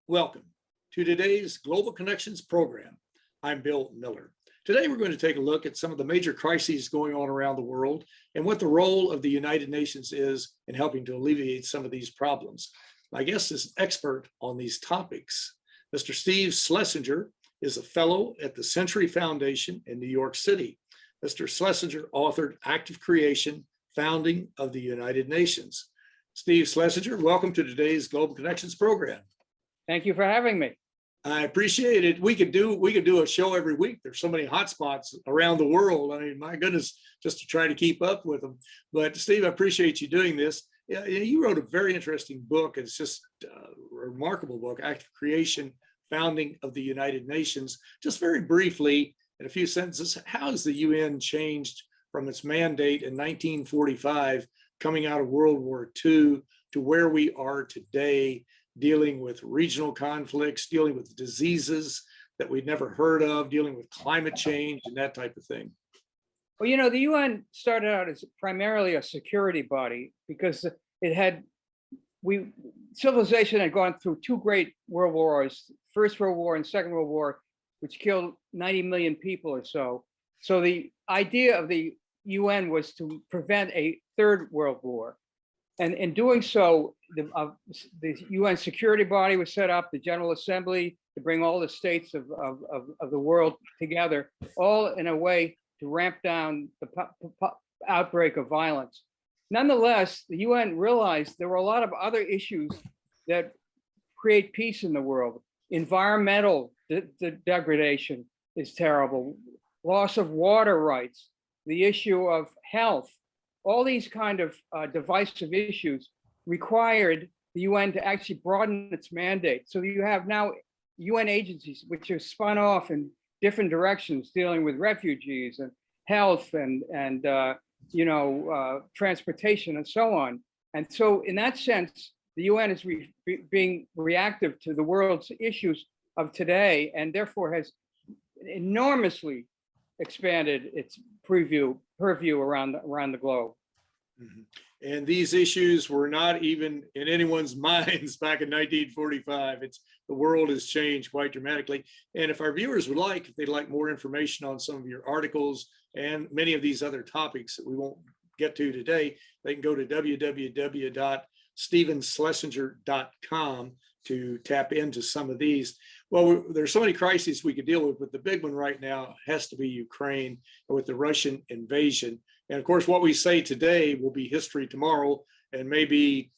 Welcome to today's Global Connections program. I'm Bill Miller. Today, we're going to take a look at some of the major crises going on around the world and what the role of the United Nations is in helping to alleviate some of these problems. My guest is an expert on these topics. Mr. Steve Schlesinger is a fellow at the Century Foundation in New York City. Mr. Schlesinger authored Active Creation, Founding of the United Nations. Steve Schlesinger, welcome to today's Global Connections program. Thank you for having me. I appreciate it. We could do a show every week. There's so many hotspots around the world. I mean, my goodness, just to try to keep up with them. But Steve, I appreciate you doing this. Yeah, you wrote a very interesting book. It's just a remarkable book, Active Creation, Founding of the United Nations. Just very briefly, in a few sentences, how has the UN changed from its mandate in 1945, coming out of World War II, to where we are today, dealing with regional conflicts, dealing with diseases that we'd never heard of, dealing with climate change and that type of thing? Well, you know, the UN started out as primarily a security body because civilization had gone through two great world wars, First World War and Second World War, which killed 90 million people or so. So the idea of the UN was to prevent a third world war. And in doing so, the UN security body was set up, the General Assembly, to bring all the states of the world together, all in a way to ramp down the outbreak of violence. Nonetheless, the UN realized there were a lot of other issues that create peace in the world. Environmental degradation is terrible, loss of water rights, the issue of health. All these kind of divisive issues required the UN to actually broaden its mandate. So you have now UN agencies which are spun off in different directions, dealing with refugees and health and transportation and so on. And so in that sense, the UN is being reactive to the world's issues of today, and therefore has enormously expanded its purview around the globe. Mm-hmm. And these issues were not even in anyone's minds back in 1945. The world has changed quite dramatically. And if our viewers would like, if they'd like more information on some of your articles and many of these other topics that we won't get to today, they can go to www.stephenschlesinger.com to tap into some of these. Well, there's so many crises we could deal with, but the big one right now has to be Ukraine with the Russian invasion. And of course, what we say today will be history tomorrow and maybe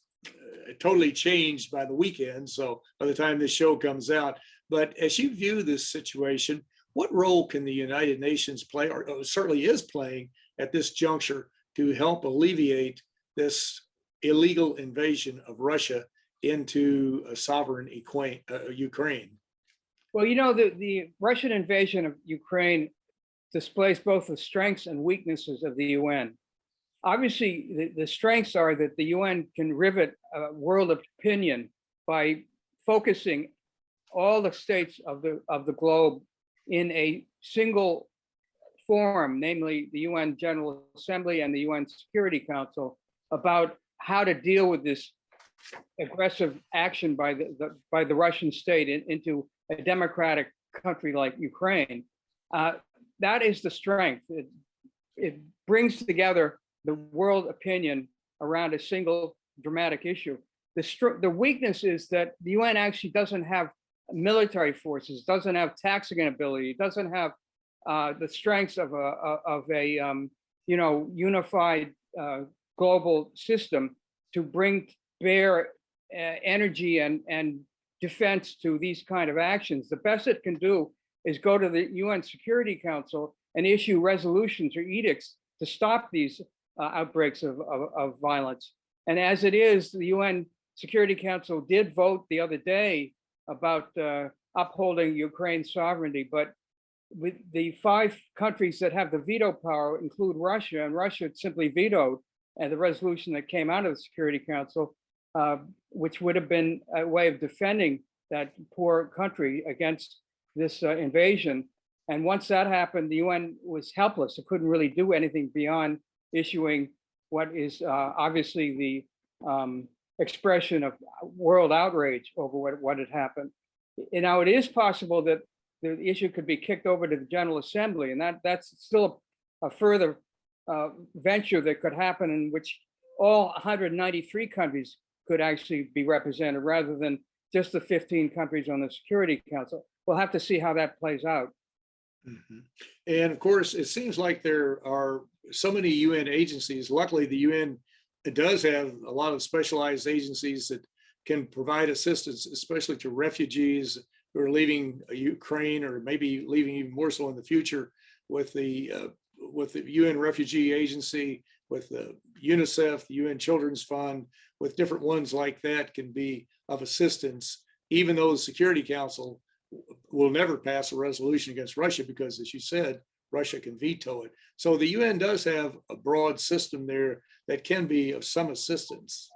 totally changed by the weekend. So by the time this show comes out, but as you view this situation, what role can the United Nations play, or certainly is playing at this juncture, to help alleviate this illegal invasion of Russia into a sovereign Ukraine? Well, you know, the Russian invasion of Ukraine displays both the strengths and weaknesses of the UN. Obviously, the strengths are that the UN can rivet a world opinion by focusing all the states of the globe in a single forum, namely the UN General Assembly and the UN Security Council, about how to deal with this aggressive action by the Russian state into a democratic country like Ukraine. That is the strength. It brings together the world opinion around a single dramatic issue. The weakness is that the UN actually doesn't have military forces, doesn't have taxing ability, doesn't have the strengths of a unified global system to bring bear energy and defense to these kind of actions. The best it can do is go to the UN Security Council and issue resolutions or edicts to stop these outbreaks of violence. And as it is, the UN Security Council did vote the other day about upholding Ukraine's sovereignty, but with the 5 countries that have the veto power include Russia, and Russia simply vetoed the resolution that came out of the Security Council, which would have been a way of defending that poor country against this invasion. And once that happened, the UN was helpless. It couldn't really do anything beyond issuing what is obviously the expression of world outrage over what had happened. Now, it is possible that the issue could be kicked over to the General Assembly, and that's still a further venture that could happen, in which all 193 countries could actually be represented rather than just the 15 countries on the Security Council. We'll have to see how that plays out. Mhm. And of course, it seems like there are so many UN agencies. Luckily, the UN does have a lot of specialized agencies that can provide assistance, especially to refugees who are leaving Ukraine, or maybe leaving even more so in the future, with the UN Refugee Agency, with the UNICEF, the UN Children's Fund, with different ones like that can be of assistance, even though the Security Council will never pass a resolution against Russia because, as you said, Russia can veto it. So the UN does have a broad system there that can be of some assistance.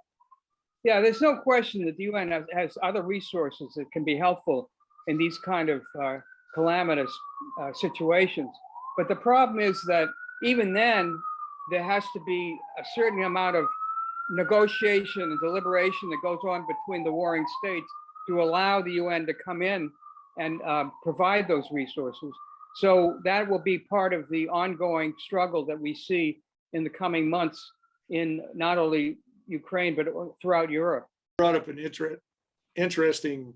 Yeah, there's no question that the UN has other resources that can be helpful in these kind of calamitous situations. But the problem is that even then, there has to be a certain amount of negotiation and deliberation that goes on between the warring states to allow the UN to come in and provide those resources. So that will be part of the ongoing struggle that we see in the coming months in not only Ukraine, but throughout Europe. Brought up an interesting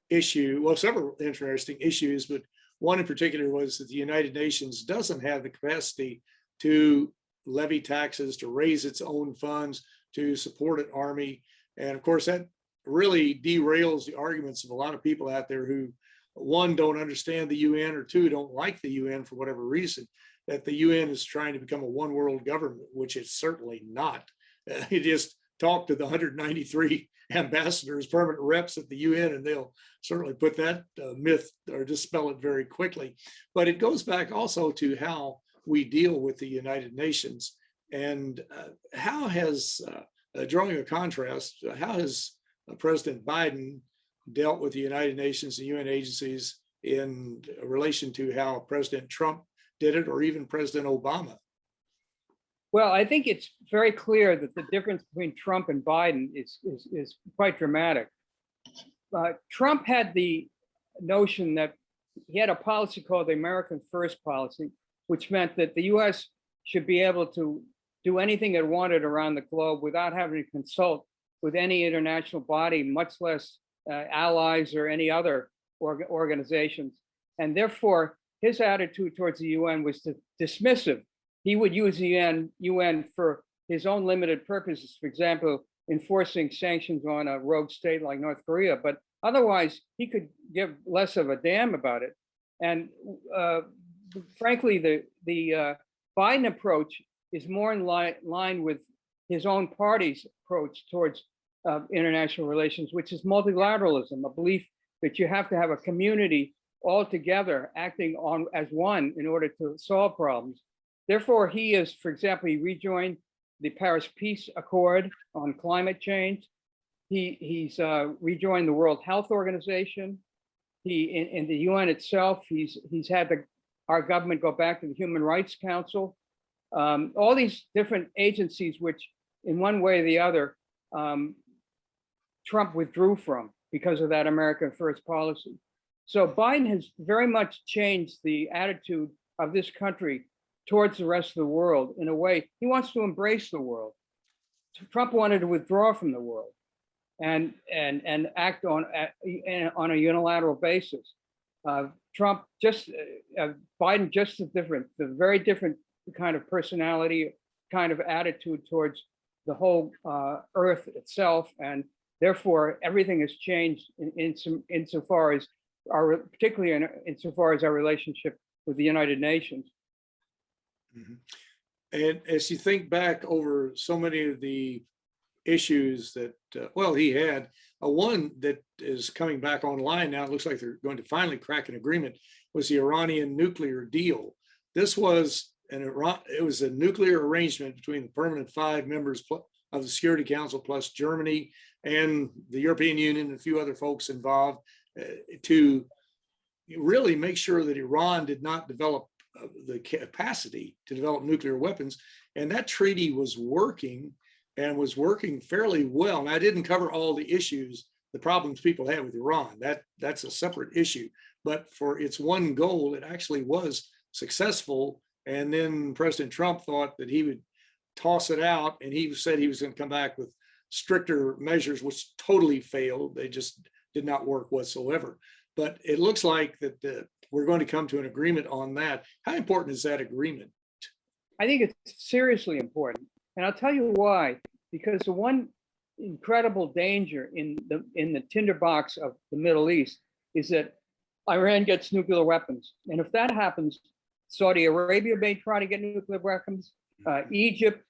issue, well, several interesting issues, but one in particular was that the United Nations doesn't have the capacity to levy taxes, to raise its own funds, to support an army. And of course, that really derails the arguments of a lot of people out there who, one, don't understand the UN, or two, don't like the UN for whatever reason, that the UN is trying to become a one world government, which it's certainly not. You just talk to the 193 ambassadors, permanent reps at the UN, and they'll certainly put that myth or dispel it very quickly. But it goes back also to how we deal with the United Nations, and how has, drawing a contrast, how has President Biden dealt with the United Nations and UN agencies in relation to how President Trump did it, or even President Obama? Well, I think it's very clear that the difference between Trump and Biden is quite dramatic. Trump had the notion that he had a policy called the American First policy, which meant that the US should be able to do anything it wanted around the globe without having to consult with any international body, much less allies or any other organizations. And therefore, his attitude towards the UN was dismissive. He would use the UN for his own limited purposes, for example, enforcing sanctions on a rogue state like North Korea, but otherwise he could give less of a damn about it. And frankly, the Biden approach is more in line with his own party's approach towards international relations, which is multilateralism, a belief that you have to have a community all together acting on as one in order to solve problems. Therefore, he is, for example, he rejoined the Paris Peace Accord on climate change. He's rejoined the World Health Organization. In the UN itself, he's had our government go back to the Human Rights Council. All these different agencies, which in one way or the other, Trump withdrew from because of that American First policy. So Biden has very much changed the attitude of this country towards the rest of the world. In a way, he wants to embrace the world. Trump wanted to withdraw from the world and act on a unilateral basis. Biden just a very different kind of personality, kind of attitude towards the whole earth itself, and therefore everything has changed insofar as particularly insofar as our relationship with the United Nations. Mm-hmm. And as you think back over so many of the issues that, he had, one that is coming back online now, it looks like they're going to finally crack an agreement, was the Iranian nuclear deal. This was it was a nuclear arrangement between the permanent 5 members of the Security Council plus Germany and the European Union and a few other folks involved to really make sure that Iran did not develop the capacity to develop nuclear weapons. And that treaty was working, and was working fairly well. And I didn't cover all the issues the problems people had with Iran. That's a separate issue. But for its one goal, it actually was successful. And then President Trump thought that he would toss it out, and he said he was going to come back with stricter measures, which totally failed. They just did not work whatsoever. But it looks like that we're going to come to an agreement on that. How important is that agreement? I think it's seriously important. And I'll tell you why. Because the one incredible danger in the tinderbox of the Middle East is that Iran gets nuclear weapons. And if that happens, Saudi Arabia may try to get nuclear weapons, Egypt,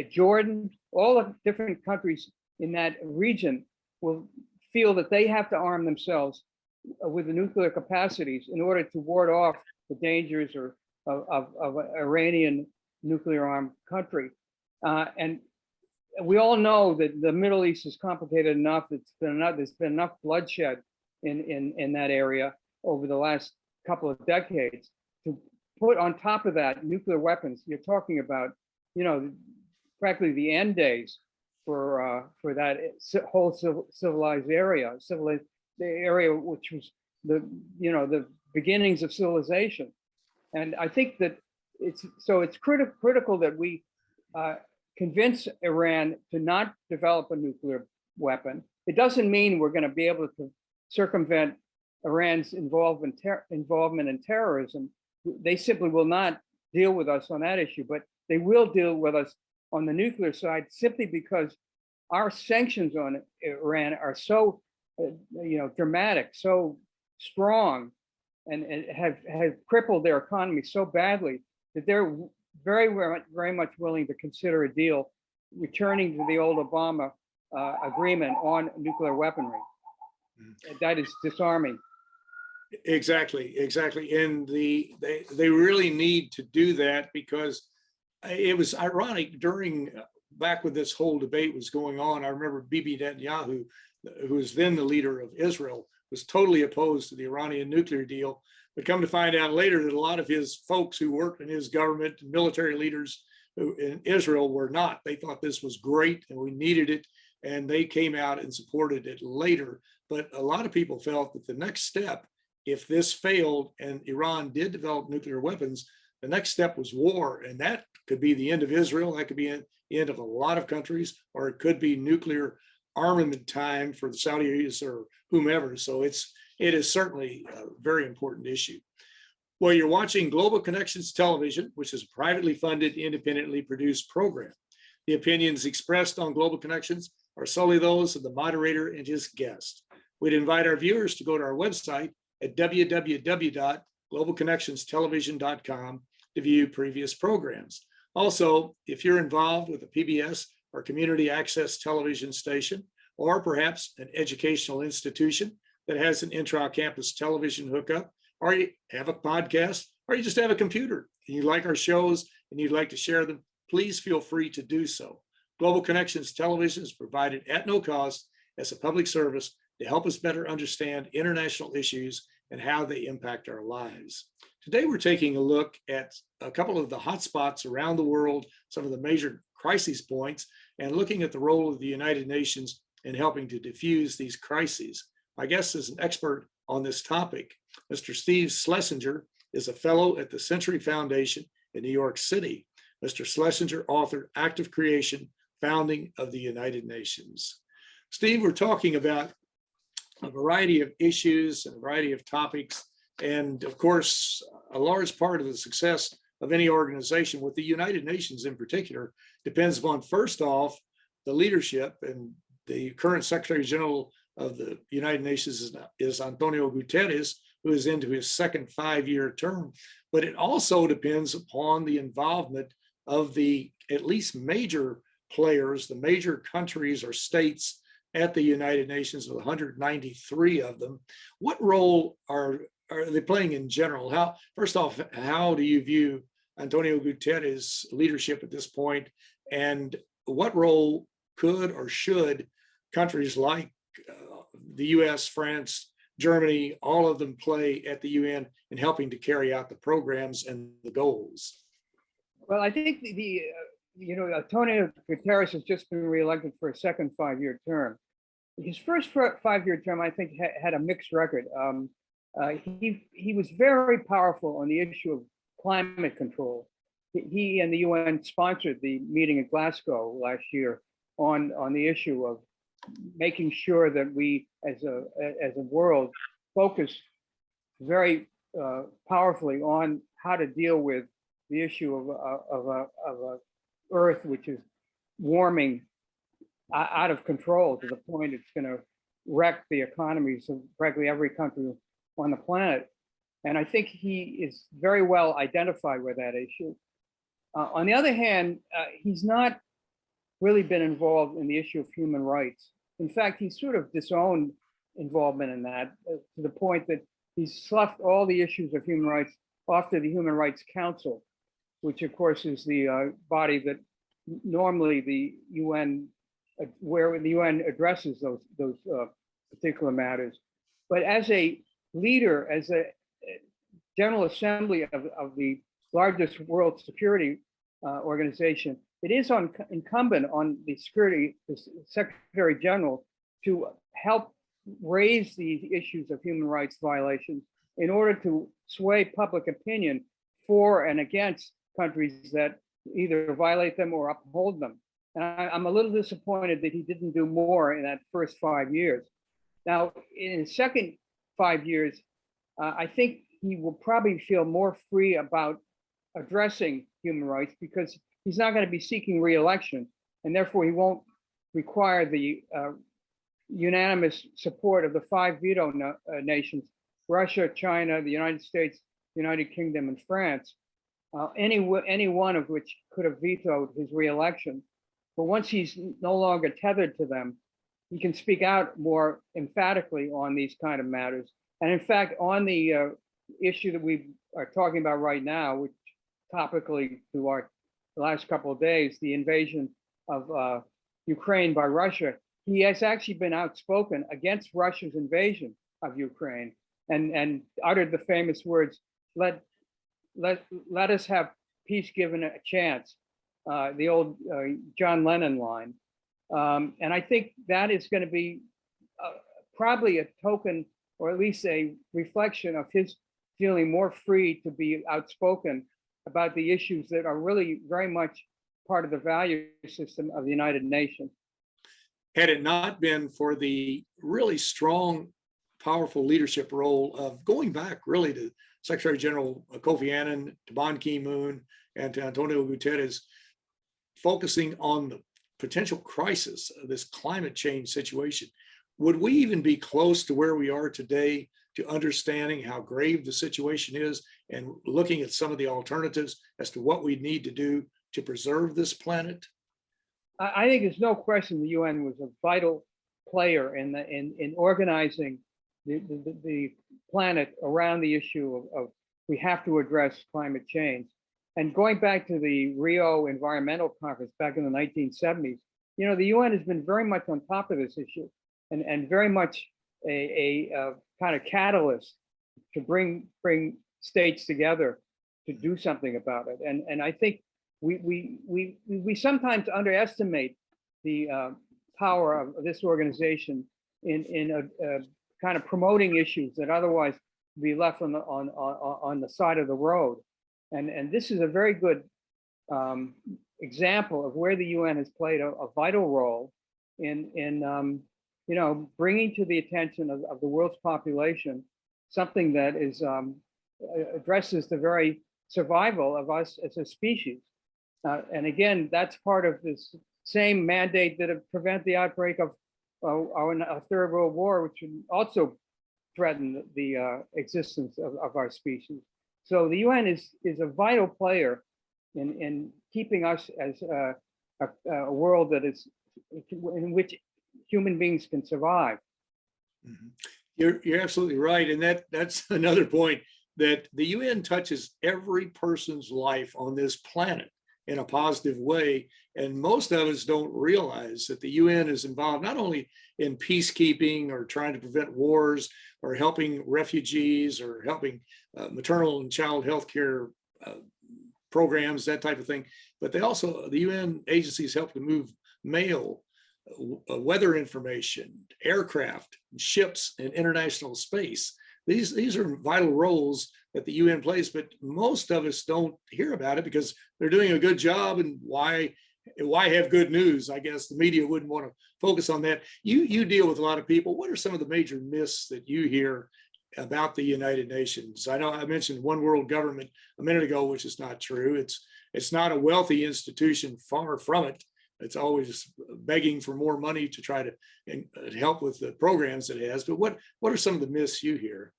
Jordan, all the different countries in that region will feel that they have to arm themselves with the nuclear capacities in order to ward off the dangers of Iranian nuclear armed country. And we all know that the Middle East is complicated enough. There's been enough bloodshed in that area over the last couple of decades. To put on top of that nuclear weapons, you're talking about, practically the end days for that whole civilized area, the area which was the beginnings of civilization. And I think that it's critical that we convince Iran to not develop a nuclear weapon. It doesn't mean we're going to be able to circumvent Iran's involvement in terrorism. They simply will not deal with us on that issue, but they will deal with us on the nuclear side, simply because our sanctions on Iran are so dramatic, so strong, and have crippled their economy so badly that they're very, very much willing to consider a deal returning to the old Obama agreement on nuclear weaponry. That is disarming. Exactly. And they really need to do that, because it was ironic back when this whole debate was going on. I remember Bibi Netanyahu, who was then the leader of Israel, was totally opposed to the Iranian nuclear deal. But come to find out later that a lot of his folks who worked in his government, military leaders in Israel, were not. They thought this was great and we needed it, and they came out and supported it later. But a lot of people felt that the next step, if this failed and Iran did develop nuclear weapons, the next step was war. And that could be the end of Israel. That could be the end of a lot of countries, or it could be nuclear armament time for the Saudis or whomever. So it is certainly a very important issue. Well, you're watching Global Connections Television, which is a privately funded, independently produced program. The opinions expressed on Global Connections are solely those of the moderator and his guest. We'd invite our viewers to go to our website at www.globalconnectionstelevision.com to view previous programs. Also, if you're involved with a PBS or community access television station, or perhaps an educational institution that has an intra-campus television hookup, or you have a podcast, or you just have a computer and you like our shows and you'd like to share them, please feel free to do so. Global Connections Television is provided at no cost as a public service to help us better understand international issues and how they impact our lives. Today, we're taking a look at a couple of the hotspots around the world, some of the major crisis points, and looking at the role of the United Nations in helping to diffuse these crises. My guest is an expert on this topic. Mr. Steve Schlesinger is a fellow at the Century Foundation in New York City. Mr. Schlesinger authored Act of Creation, Founding of the United Nations. Steve, we're talking about a variety of issues and a variety of topics. And of course, a large part of the success of any organization, with the United Nations in particular, depends upon, first off, the leadership. And the current Secretary General of the United Nations is Antonio Guterres, who is into his second 5-year term. But it also depends upon the involvement of the at least major players, the major countries or states at the United Nations, with 193 of them. What role are they playing in general? First off, how do you view Antonio Guterres' leadership at this point? And what role could or should countries like the US, France, Germany, all of them play at the UN in helping to carry out the programs and the goals? Well, I think Antonio Guterres has just been reelected for a second 5-year term. his first 5-year term, I think, had a mixed record. He was very powerful on the issue of climate control. He and the UN sponsored the meeting in Glasgow last year on the issue of making sure that we, as a world, focus very powerfully on how to deal with the issue of a Earth which is warming out of control to the point it's going to wreck the economies of practically every country on the planet. And I think he is very well identified with that issue. On the other hand, he's not really been involved in the issue of human rights. In fact, he's sort of disowned involvement in that to the point that he's sloughed all the issues of human rights off to the Human Rights Council, which of course is the body that normally the UN, where the UN addresses those particular matters. But as a leader, as a General Assembly of the largest world security organization, it is incumbent on the Secretary General to help raise these issues of human rights violations in order to sway public opinion for and against countries that either violate them or uphold them. And I'm a little disappointed that he didn't do more in that first 5 years. Now, in his second 5 years, I think he will probably feel more free about addressing human rights because he's not going to be seeking re-election, and therefore he won't require the unanimous support of the 5 veto nations: Russia, China, the United States, United Kingdom, and France, any one of which could have vetoed his re-election. But once he's no longer tethered to them, he can speak out more emphatically on these kind of matters. And in fact, on the issue that we are talking about right now, which topically through our last couple of days, the invasion of Ukraine by Russia, he has actually been outspoken against Russia's invasion of Ukraine and uttered the famous words, let us have peace given a chance, the old John Lennon line. And I think that is going to be probably a token, or at least a reflection of his feeling more free to be outspoken about the issues that are really very much part of the value system of the United Nations. Had it not been for the really strong, powerful leadership role of going back really to Secretary General Kofi Annan, to Ban Ki-moon, and to Antonio Guterres, focusing on the potential crisis of this climate change situation, would we even be close to where we are today to understanding how grave the situation is and looking at some of the alternatives as to what we need to do to preserve this planet? I think there's no question the UN was a vital player in organizing the planet around the issue of we have to address climate change. And going back to the Rio Environmental Conference back in the 1970s, you know, the UN has been very much on top of this issue and very much a kind of catalyst to bring states together to do something about it. And I think we sometimes underestimate the power of this organization in a kind of promoting issues that otherwise would be left on the side of the road. And this is a very good example of where the UN has played a vital role in you know, bringing to the attention of the world's population something that is addresses the very survival of us as a species. And again, that's part of this same mandate that would prevent the outbreak of a third world war, which would also threaten the existence of our species. So the UN is a vital player in keeping us as a world that is in which human beings can survive. Mm-hmm. You're absolutely right, and that's another point, that the UN touches every person's life on this planet in a positive way, and most of us don't realize that the UN is involved not only in peacekeeping or trying to prevent wars or helping refugees or helping maternal and child health care programs, that type of thing, but the UN agencies help to move mail weather information, aircraft, ships, and international space. These are vital roles that the UN plays, but most of us don't hear about it because they're doing a good job. And why have good news? I guess the media wouldn't want to focus on that. You deal with a lot of people. What are some of the major myths that you hear about the United Nations? I know I mentioned one world government a minute ago, which is not true. It's not a wealthy institution, far from it. It's always begging for more money to try to help with the programs it has. But what are some of the myths you hear?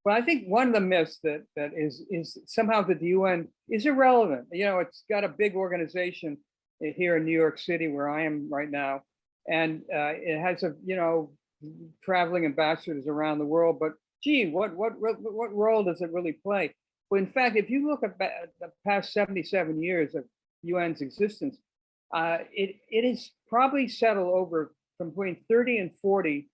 Well, I think one of the myths that is somehow that the UN is irrelevant. You know, it's got a big organization here in New York City, where I am right now, and it has traveling ambassadors around the world. But gee, what role does it really play? Well, in fact, if you look at the past 77 years of UN's existence, it is probably settled over from between 30 and 40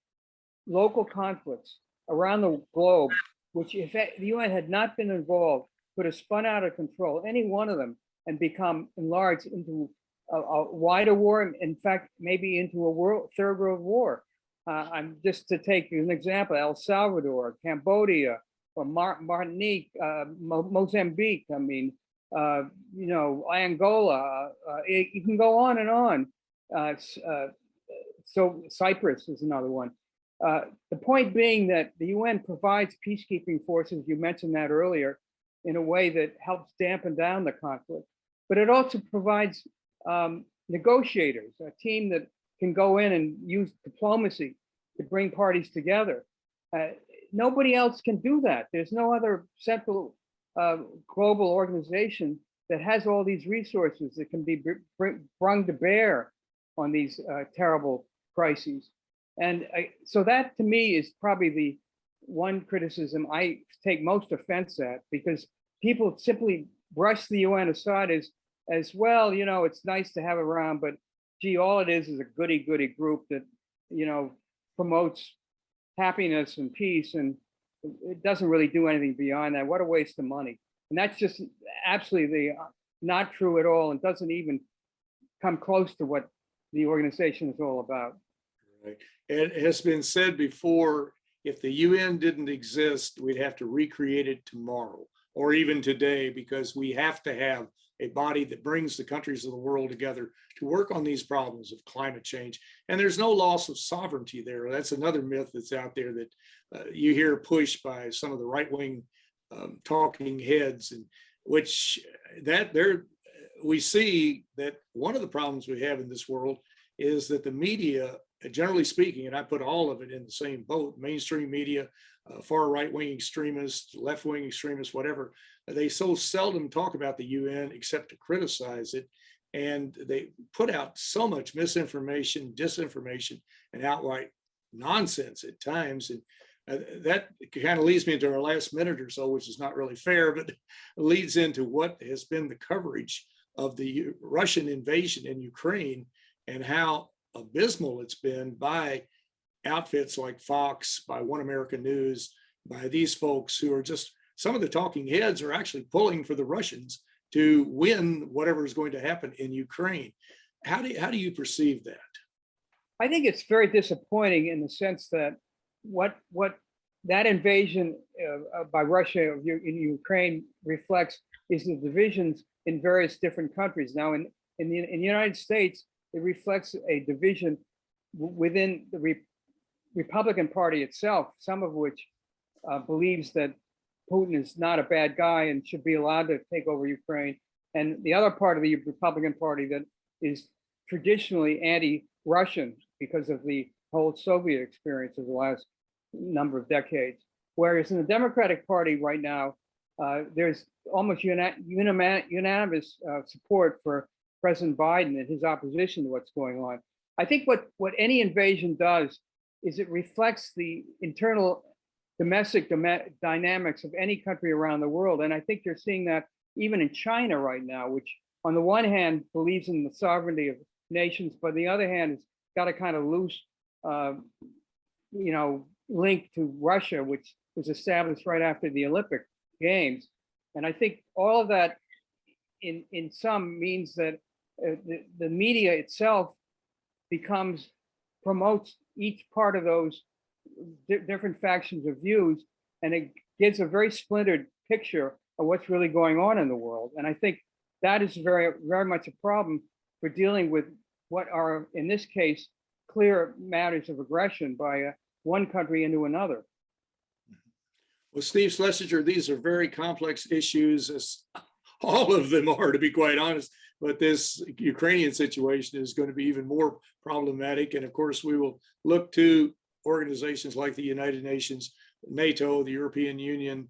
local conflicts around the globe, which if the UN had not been involved, could have spun out of control, any one of them, and become enlarged into a wider war, in fact, maybe into a third world war. I'm just to take an example, El Salvador, Cambodia, or Martinique, Mozambique, Angola, you can go on and on. So Cyprus is another one. The point being that the UN provides peacekeeping forces, you mentioned that earlier, in a way that helps dampen down the conflict, but it also provides negotiators, a team that can go in and use diplomacy to bring parties together. Nobody else can do that. There's no other central global organization that has all these resources that can be brought to bear on these terrible crises. And so that, to me, is probably the one criticism I take most offense at, because people simply brush the UN aside as well. You know, it's nice to have around, but gee, all it is a goody-goody group that, promotes happiness and peace, and it doesn't really do anything beyond that. What a waste of money. And that's just absolutely not true at all, and doesn't even come close to what the organization is all about. Right. It has been said before, if the UN didn't exist, we'd have to recreate it tomorrow or even today, because we have to have a body that brings the countries of the world together to work on these problems of climate change. And there's no loss of sovereignty there. That's another myth that's out there that you hear pushed by some of the right-wing talking heads, and which we see that one of the problems we have in this world is that the media, generally speaking, and I put all of it in the same boat, mainstream media, far right-wing extremists, left-wing extremists, whatever, they so seldom talk about the UN except to criticize it. And they put out so much misinformation, disinformation, and outright nonsense at times. And that kind of leads me into our last minute or so, which is not really fair, but leads into what has been the coverage of the Russian invasion in Ukraine and how abysmal it's been by outfits like Fox, by One American News, by these folks who are just, some of the talking heads are actually pulling for the Russians to win whatever is going to happen in Ukraine. How do you perceive that? I think it's very disappointing in the sense that what that invasion by Russia in Ukraine reflects is the divisions in various different countries. Now, in the United States, it reflects a division within the Republican Party itself, some of which believes that Putin is not a bad guy and should be allowed to take over Ukraine. And the other part of the Republican Party that is traditionally anti-Russian because of the whole Soviet experience of the last number of decades. Whereas in the Democratic Party right now, there's almost unanimous support for President Biden and his opposition to what's going on. I think what any invasion does is it reflects the internal domestic dynamics of any country around the world. And I think you're seeing that even in China right now, which on the one hand believes in the sovereignty of nations, but on the other hand has got a kind of loose, link to Russia, which was established right after the Olympic Games. And I think all of that in sum means that the media itself promotes each part of those different factions of views, and it gives a very splintered picture of what's really going on in the world. And I think that is very, very much a problem for dealing with what are, in this case, clear matters of aggression by one country into another. Well, Steve Schlesinger, these are very complex issues, as all of them are, to be quite honest. But this Ukrainian situation is going to be even more problematic. And of course, we will look to organizations like the United Nations, NATO, the European Union,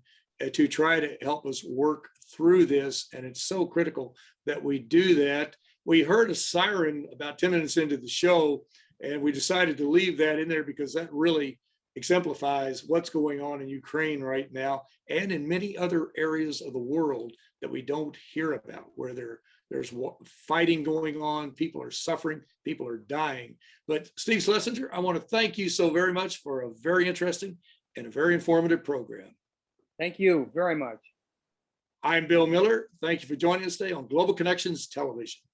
to try to help us work through this. And it's so critical that we do that. We heard a siren about 10 minutes into the show, and we decided to leave that in there because that really exemplifies what's going on in Ukraine right now and in many other areas of the world that we don't hear about, where there's fighting going on, people are suffering, people are dying. But Steve Schlesinger, I want to thank you so very much for a very interesting and a very informative program. Thank you very much. I'm Bill Miller. Thank you for joining us today on Global Connections Television.